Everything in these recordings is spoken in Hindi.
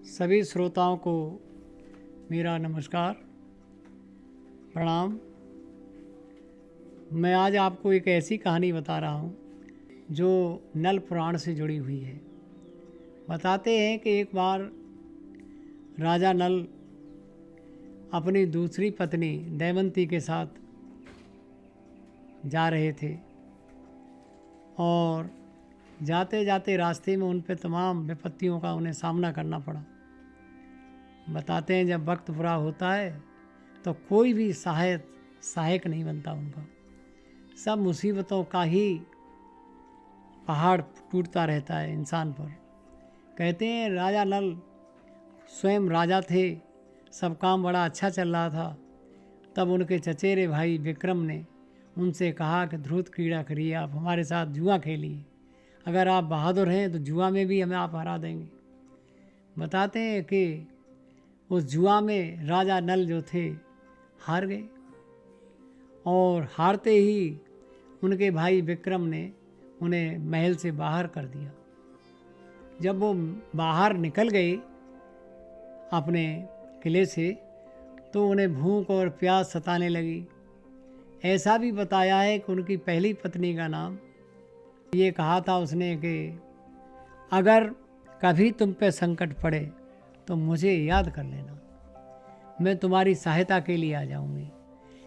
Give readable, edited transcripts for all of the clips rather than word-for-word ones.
सभी श्रोताओं को मेरा नमस्कार, प्रणाम। मैं आज आपको एक ऐसी कहानी बता रहा हूँ जो नल पुराण से जुड़ी हुई है। बताते हैं कि एक बार राजा नल अपनी दूसरी पत्नी दमयंती के साथ जा रहे थे और जाते जाते रास्ते में उन पर तमाम विपत्तियों का उन्हें सामना करना पड़ा। बताते हैं जब वक्त बुरा होता है तो कोई भी सहायक नहीं बनता उनका। सब मुसीबतों का ही पहाड़ टूटता रहता है इंसान पर। कहते हैं राजा नल स्वयं राजा थे, सब काम बड़ा अच्छा चल रहा था। तब उनके चचेरे भाई विक्रम ने उनसे कहा कि ध्रुत क्रीड़ा करिए, आप हमारे साथ जुआ खेलिए। अगर आप बहादुर हैं तो जुआ में भी हमें आप हरा देंगे। बताते हैं कि उस जुआ में राजा नल जो थे हार गए और हारते ही उनके भाई विक्रम ने उन्हें महल से बाहर कर दिया। जब वो बाहर निकल गए अपने किले से तो उन्हें भूख और प्यास सताने लगी। ऐसा भी बताया है कि उनकी पहली पत्नी का नाम ये कहा था उसने कि अगर कभी तुम पे संकट पड़े तो मुझे याद कर लेना, मैं तुम्हारी सहायता के लिए आ जाऊंगी।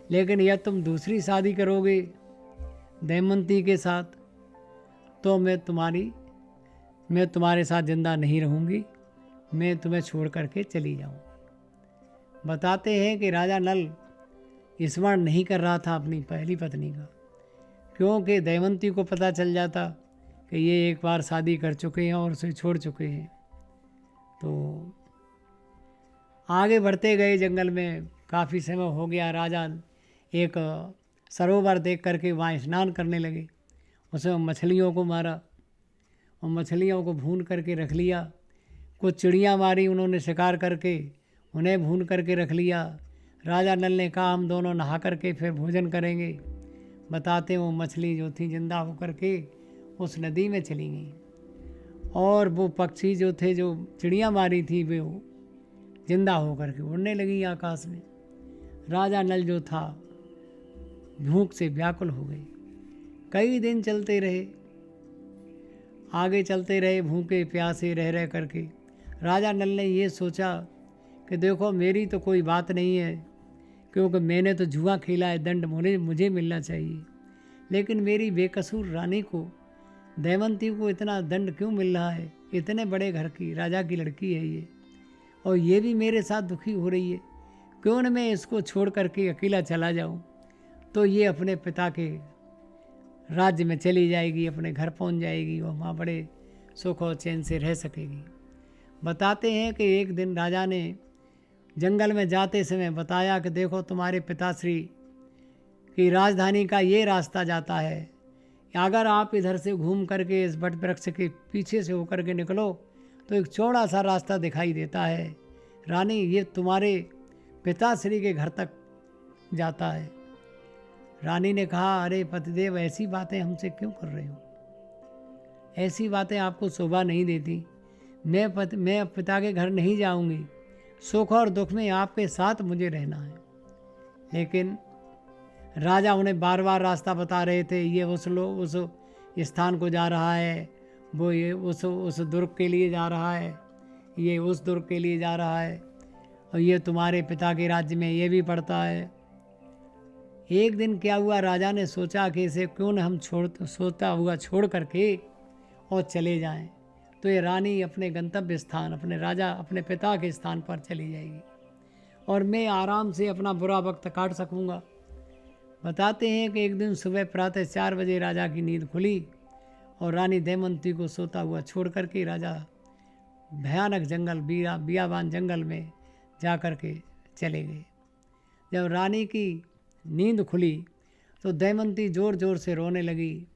लेकिन यह तुम दूसरी शादी करोगे दमयंती के साथ तो मैं तुम्हारे साथ जिंदा नहीं रहूंगी, मैं तुम्हें छोड़ करके चली जाऊं। बताते हैं कि राजा नल स्मरण नहीं कर रहा था अपनी पहली पत्नी का, क्योंकि दमयंती को पता चल जाता कि ये एक बार शादी कर चुके हैं और उसे छोड़ चुके हैं। तो आगे बढ़ते गए, जंगल में काफ़ी समय हो गया। राजा एक सरोवर देख करके वहाँ स्नान करने लगे। उसमें मछलियों को मारा और मछलियों को भून करके रख लिया। कुछ चिड़ियाँ मारी उन्होंने शिकार करके, उन्हें भून करके रख लिया। राजा नल ने कहा हम दोनों नहा करके फिर भोजन करेंगे। बताते वो मछली जो थी जिंदा होकर के उस नदी में चली गई और वो पक्षी जो थे, जो चिड़िया मारी थी, वो जिंदा होकर के उड़ने लगी आकाश में। राजा नल जो था भूख से व्याकुल हो गए। कई दिन चलते रहे, आगे चलते रहे, भूखे प्यासे रह करके। राजा नल ने ये सोचा कि देखो मेरी तो कोई बात नहीं है, क्योंकि मैंने तो जुआ खेला है, दंड मुझे मिलना चाहिए। लेकिन मेरी बेकसूर रानी को, दमयंती को इतना दंड क्यों मिल रहा है? इतने बड़े घर की राजा की लड़की है ये, और ये भी मेरे साथ दुखी हो रही है। क्यों न मैं इसको छोड़ करके अकेला चला जाऊं, तो ये अपने पिता के राज्य में चली जाएगी, अपने घर पहुंच जाएगी और वहाँ बड़े सुख और चैन से रह सकेगी। बताते हैं कि एक दिन राजा ने जंगल में जाते समय बताया कि देखो तुम्हारे पिताश्री की राजधानी का ये रास्ता जाता है, अगर आप इधर से घूम करके इस बट वृक्ष के पीछे से होकर के निकलो तो एक चौड़ा सा रास्ता दिखाई देता है। रानी ये तुम्हारे पिताश्री के घर तक जाता है। रानी ने कहा अरे पतिदेव, ऐसी बातें हमसे क्यों कर रहे हो? ऐसी बातें आपको शोभा नहीं देती। मैं पिता के घर नहीं जाऊंगी, सुख और दुख में आपके साथ मुझे रहना है। लेकिन राजा उन्हें बार बार रास्ता बता रहे थे, ये उस स्थान को जा रहा है, वो ये उस दुर्ग के लिए जा रहा है, ये उस दुर्ग के लिए जा रहा है, और ये तुम्हारे पिता के राज्य में ये भी पड़ता है। एक दिन क्या हुआ, राजा ने सोचा कि इसे क्यों न हम सोता हुआ छोड़ करके और चले जाएं, तो ये रानी अपने गंतव्य स्थान, अपने पिता के स्थान पर चली जाएगी और मैं आराम से अपना बुरा वक्त काट सकूंगा। बताते हैं कि एक दिन सुबह प्रातः 4 बजे राजा की नींद खुली और रानी दमयंती को सोता हुआ छोड़ करके राजा भयानक जंगल, बियाबान जंगल में जा कर के चले गए। जब रानी की नींद खुली तो दमयंती ज़ोर ज़ोर से रोने लगी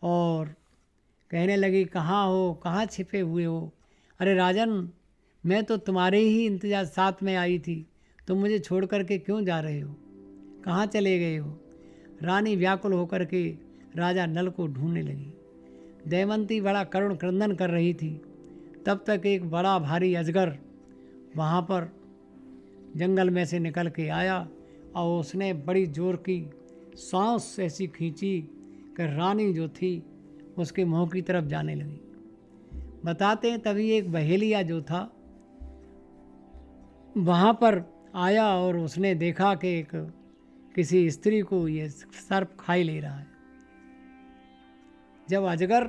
और कहने लगी कहाँ हो, कहाँ छिपे हुए हो? अरे राजन, मैं तो तुम्हारे ही इंतजार साथ में आई थी, तुम मुझे छोड़ करके क्यों जा रहे हो? कहाँ चले गए हो? रानी व्याकुल होकर के राजा नल को ढूंढने लगी। दमयंती बड़ा करुण क्रंदन कर रही थी। तब तक एक बड़ा भारी अजगर वहाँ पर जंगल में से निकल के आया और उसने बड़ी जोर की सांस ऐसी खींची कि रानी जो थी उसके मुंह की तरफ जाने लगी। बताते हैं तभी एक बहेलिया जो था वहाँ पर आया और उसने देखा कि एक किसी स्त्री को ये सर्प खाई ले रहा है। जब अजगर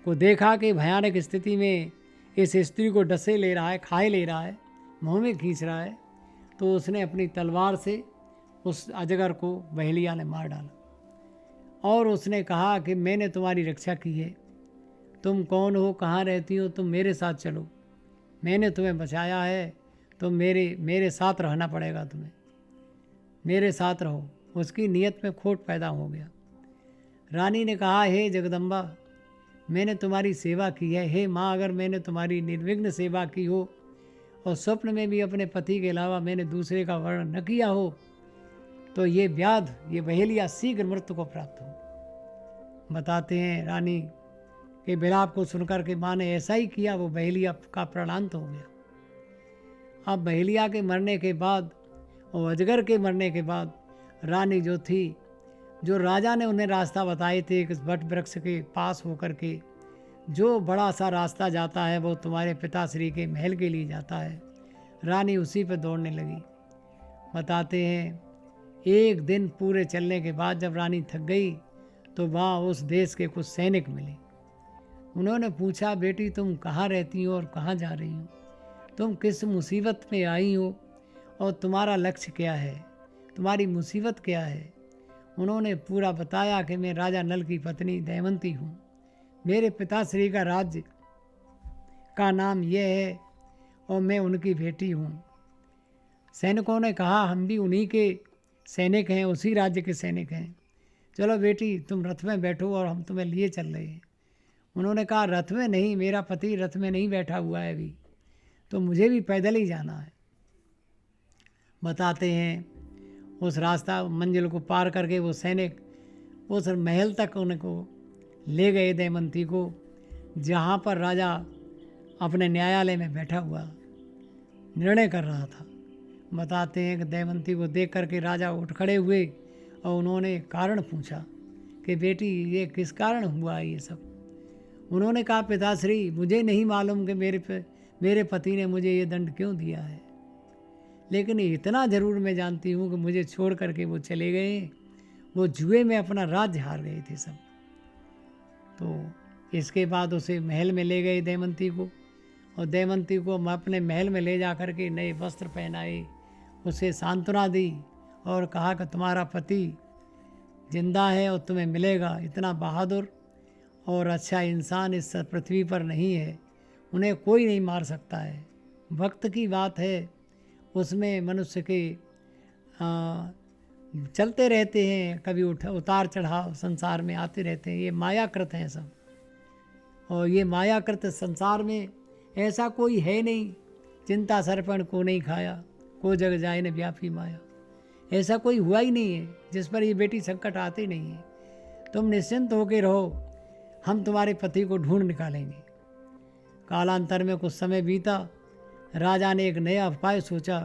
को देखा कि भयानक स्थिति में इस स्त्री को डसे ले रहा है, खाए ले रहा है, मुंह में खींच रहा है, तो उसने अपनी तलवार से उस अजगर को बहेलिया ने मार डाला और उसने कहा कि मैंने तुम्हारी रक्षा की है, तुम कौन हो, कहाँ रहती हो, तुम मेरे साथ चलो, मैंने तुम्हें बचाया है, तो मेरे साथ रहना पड़ेगा, तुम्हें मेरे साथ रहो। उसकी नीयत में खोट पैदा हो गया। रानी ने कहा, हे जगदम्बा, मैंने तुम्हारी सेवा की है, हे माँ, अगर मैंने तुम्हारी निर्विघ्न सेवा की हो और स्वप्न में भी अपने पति के अलावा मैंने दूसरे का वर्णन न किया हो, तो ये व्याध, ये बहेलिया शीघ्र मृत्यु को प्राप्त हो। बताते हैं रानी के विलाप को सुनकर के माँ ने ऐसा ही किया, वो बहेलिया का प्राणांत हो गया। अब बहेलिया के मरने के बाद और अजगर के मरने के बाद रानी जो थी, जो राजा ने उन्हें रास्ता बताए थे कि वट वृक्ष के पास होकर के जो बड़ा सा रास्ता जाता है वो तुम्हारे पिताश्री के महल के लिए जाता है, रानी उसी पर दौड़ने लगी। बताते हैं एक दिन पूरे चलने के बाद जब रानी थक गई तो वहाँ उस देश के कुछ सैनिक मिले। उन्होंने पूछा, बेटी तुम कहाँ रहती हो और कहाँ जा रही हो, तुम किस मुसीबत में आई हो और तुम्हारा लक्ष्य क्या है, तुम्हारी मुसीबत क्या है। उन्होंने पूरा बताया कि मैं राजा नल की पत्नी दमयंती हूँ, मेरे पिताश्री का राज्य का नाम यह है और मैं उनकी बेटी हूँ। सैनिकों ने कहा, हम भी उन्हीं के सैनिक हैं, उसी राज्य के सैनिक हैं, चलो बेटी तुम रथ में बैठो और हम तुम्हें लिए चल रहे हैं। उन्होंने कहा, रथ में नहीं, मेरा पति रथ में नहीं बैठा हुआ है अभी, तो मुझे भी पैदल ही जाना है। बताते हैं उस रास्ता मंजिल को पार करके वो सैनिक उस महल तक उनको ले गए दमयंती को, जहाँ पर राजा अपने न्यायालय में बैठा हुआ निर्णय कर रहा था। बताते हैं कि दमयंती को देख करके राजा उठ खड़े हुए और उन्होंने कारण पूछा कि बेटी ये किस कारण हुआ ये सब। उन्होंने कहा, पिताश्री मुझे नहीं मालूम कि मेरे पति ने मुझे ये दंड क्यों दिया है, लेकिन इतना ज़रूर मैं जानती हूँ कि मुझे छोड़ करके वो चले गए, वो जुए में अपना राज्य हार गए थे सब। तो इसके बाद उसे महल में ले गए दमयंती को, और दमयंती को अपने महल में ले जा कर के नए वस्त्र पहनाए, उसे सांत्वना दी और कहा कि तुम्हारा पति जिंदा है और तुम्हें मिलेगा। इतना बहादुर और अच्छा इंसान इस पृथ्वी पर नहीं है, उन्हें कोई नहीं मार सकता है। वक्त की बात है, उसमें मनुष्य के चलते रहते हैं, कभी उतार चढ़ाव संसार में आते रहते हैं, ये मायाकृत हैं सब। और ये मायाकृत संसार में ऐसा कोई है नहीं, चिंता सरपण को नहीं खाया, को जग जाए न व्यापी माया, ऐसा कोई हुआ ही नहीं है जिस पर ये बेटी संकट आते नहीं है। तुम निश्चिंत होकर रहो, हम तुम्हारे पति को ढूंढ निकालेंगे। कालांतर में कुछ समय बीता, राजा ने एक नया उपाय सोचा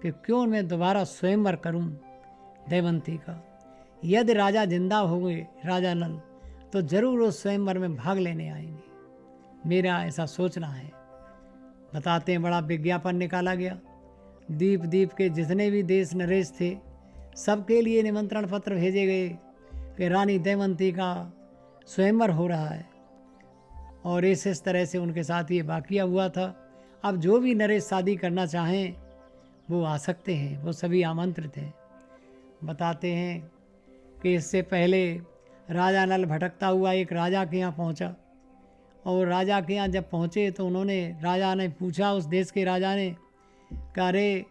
कि क्यों मैं दोबारा स्वयंवर करूं दमयंती का। यदि राजा जिंदा हो गए, राजा नल, तो जरूर उस स्वयंवर में भाग लेने आएंगे, मेरा ऐसा सोचना है। बताते हैं बड़ा विज्ञापन निकाला गया, दीप दीप के जितने भी देश नरेश थे सबके लिए निमंत्रण पत्र भेजे गए कि रानी दमयंती का स्वयंवर हो रहा है। और इस तरह से उनके साथ ये वाक़या हुआ था। अब जो भी नरेश शादी करना चाहें वो आ सकते हैं, वो सभी आमंत्रित हैं। बताते हैं कि इससे पहले राजा नल भटकता हुआ एक राजा के यहाँ पहुँचा, और राजा के यहाँ जब पहुँचे तो राजा ने पूछा, उस देश के राजा ने कहा, अरे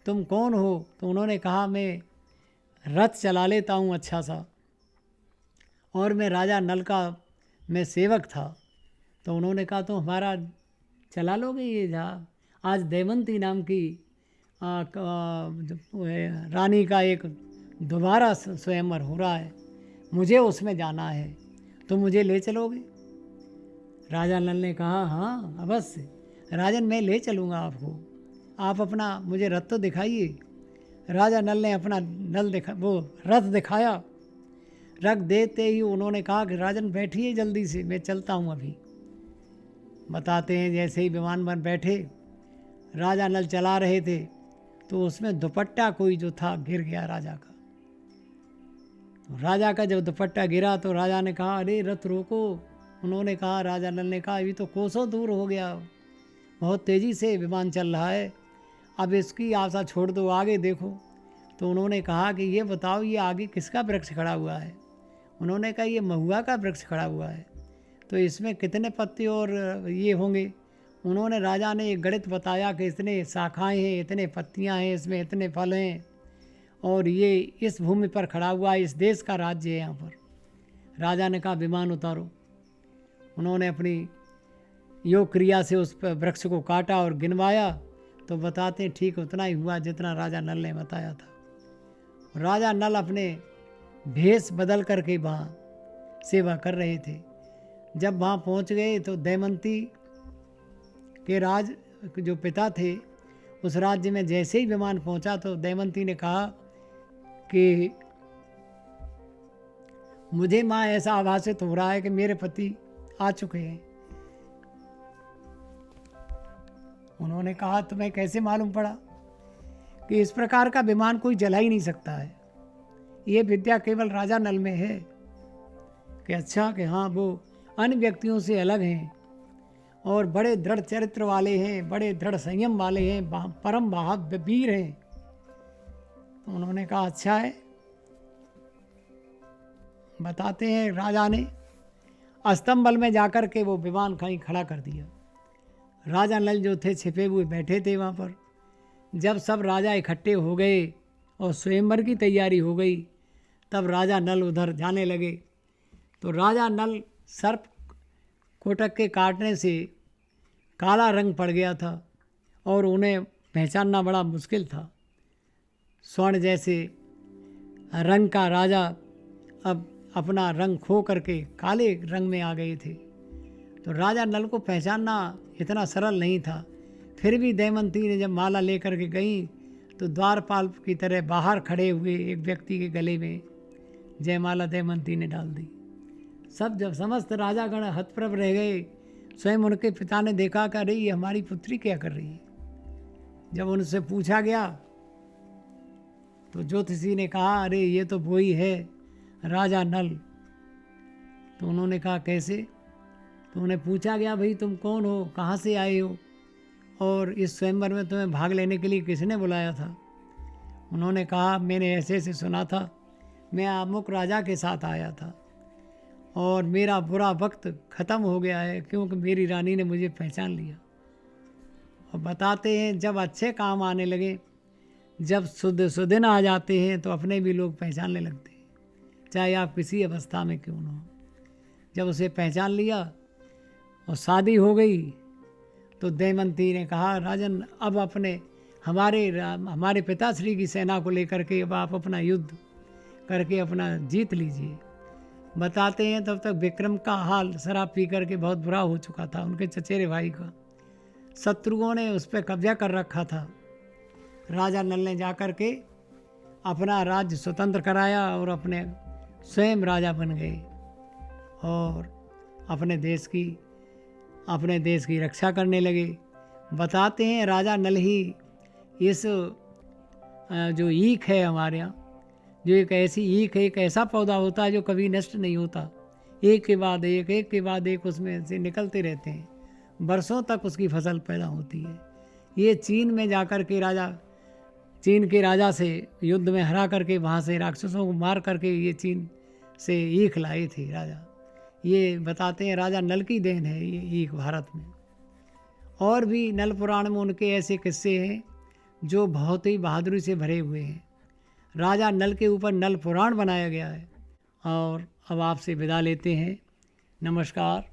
तुम कौन हो? तो उन्होंने कहा, मैं रथ चला लेता हूँ अच्छा सा, और मैं राजा नल का मैं सेवक था। तो उन्होंने कहा, तो हमारा चला लोगे ये जहाँ? आज दमयंती नाम की रानी का एक दोबारा स्वयंवर हो रहा है, मुझे उसमें जाना है, तो मुझे ले चलोगे? राजा नल ने कहा हाँ अवश्य राजन, मैं ले चलूँगा आपको, आप अपना मुझे रथ तो दिखाइए। राजा नल ने अपना वो रथ दिखाया। रख देते ही उन्होंने कहा कि राजन बैठिए जल्दी से, मैं चलता हूँ अभी। बताते हैं जैसे ही विमान पर बैठे, राजा नल चला रहे थे तो उसमें दुपट्टा कोई जो था गिर गया राजा का। राजा का जब दुपट्टा गिरा तो राजा ने कहा अरे रथ रोको। उन्होंने कहा, राजा नल ने कहा अभी तो कोसों दूर हो गया, बहुत तेज़ी से विमान चल रहा है, अब इसकी आशा छोड़ दो, आगे देखो। तो उन्होंने कहा कि ये बताओ ये आगे किसका वृक्ष खड़ा हुआ है। उन्होंने कहा ये महुआ का वृक्ष खड़ा हुआ है, तो इसमें कितने पत्ते और ये होंगे। उन्होंने राजा ने एक गणित बताया कि इतने शाखाएं हैं, इतने पत्तियां हैं, इसमें इतने फल हैं, और ये इस भूमि पर खड़ा हुआ है, इस देश का राज्य है यहाँ पर। राजा ने कहा विमान उतारो। उन्होंने अपनी योग क्रिया से उस वृक्ष को काटा और गिनवाया तो बताते हैं ठीक उतना ही हुआ जितना राजा नल ने बताया था। राजा नल अपने भेष बदल करके वहाँ सेवा कर रहे थे। जब वहाँ पहुँच गए तो दमयंती के राज जो पिता थे उस राज्य में जैसे ही विमान पहुँचा तो दमयंती ने कहा कि मुझे माँ ऐसा आभासित हो रहा है कि मेरे पति आ चुके हैं। उन्होंने कहा तुम्हें कैसे मालूम पड़ा? कि इस प्रकार का विमान कोई जला ही नहीं सकता है, ये विद्या केवल राजा नल में है। कि अच्छा, कि हाँ वो अन्य व्यक्तियों से अलग हैं और बड़े दृढ़ चरित्र वाले हैं, बड़े दृढ़ संयम वाले हैं, परम वीर हैं। तो उन्होंने कहा अच्छा है। बताते हैं राजा ने अस्तंबल में जाकर के वो विमान कहीं खड़ा कर दिया। राजा नल जो थे छिपे हुए बैठे थे वहाँ पर। जब सब राजा इकट्ठे हो गए और स्वयंवर की तैयारी हो गई तब राजा नल उधर जाने लगे। तो राजा नल सर्प कोटक के काटने से काला रंग पड़ गया था और उन्हें पहचानना बड़ा मुश्किल था। स्वर्ण जैसे रंग का राजा अब अपना रंग खो करके काले रंग में आ गए थे। तो राजा नल को पहचानना इतना सरल नहीं था। फिर भी दमयंती ने जब माला लेकर के गई तो द्वारपाल की तरह बाहर खड़े हुए एक व्यक्ति के गले में जयमाला दमयंती ने डाल दी। जब समस्त राजागण हतप्रभ रह गए। स्वयं उनके पिता ने देखा कि अरे ये हमारी पुत्री क्या कर रही है। जब उनसे पूछा गया तो ज्योतिषी ने कहा अरे ये तो वही है राजा नल। तो उन्होंने कहा कैसे? तो उन्हें पूछा गया भाई तुम कौन हो, कहाँ से आए हो और इस स्वयंवर में तुम्हें भाग लेने के लिए किसने बुलाया था? उन्होंने कहा मैंने ऐसे ऐसे सुना था, मैं अमुक राजा के साथ आया था और मेरा बुरा वक्त ख़त्म हो गया है क्योंकि मेरी रानी ने मुझे पहचान लिया। और बताते हैं जब अच्छे काम आने लगे, जब सुदिन आ जाते हैं तो अपने भी लोग पहचानने लगते हैं, चाहे आप किसी अवस्था में क्यों न हो। जब उसे पहचान लिया और शादी हो गई तो दमयंती ने कहा राजन अब अपने हमारे पिताश्री की सेना को लेकर के अब आप अपना युद्ध करके अपना जीत लीजिए। बताते हैं तब तक विक्रम का हाल शराब पी करके बहुत बुरा हो चुका था। उनके चचेरे भाई का शत्रुओं ने उस पर कब्जा कर रखा था। राजा नल ने जाकर के अपना राज्य स्वतंत्र कराया और अपने स्वयं राजा बन गए और अपने देश की रक्षा करने लगे। बताते हैं राजा नल ही इस जो ईख है हमारे यहाँ, जो एक ऐसी ईख है, एक ऐसा पौधा होता है जो कभी नष्ट नहीं होता, एक के बाद एक उसमें से निकलते रहते हैं, बरसों तक उसकी फसल पैदा होती है। ये चीन में जाकर के चीन के राजा से युद्ध में हरा करके वहाँ से राक्षसों को मार करके ये चीन से ईख लाए थे राजा। ये बताते हैं राजा नल की देन है ये ईख भारत में। और भी नल पुराण में उनके ऐसे किस्से हैं जो बहुत ही बहादुरी से भरे हुए हैं। राजा नल के ऊपर नल पुराण बनाया गया है। और अब आपसे विदा लेते हैं। नमस्कार।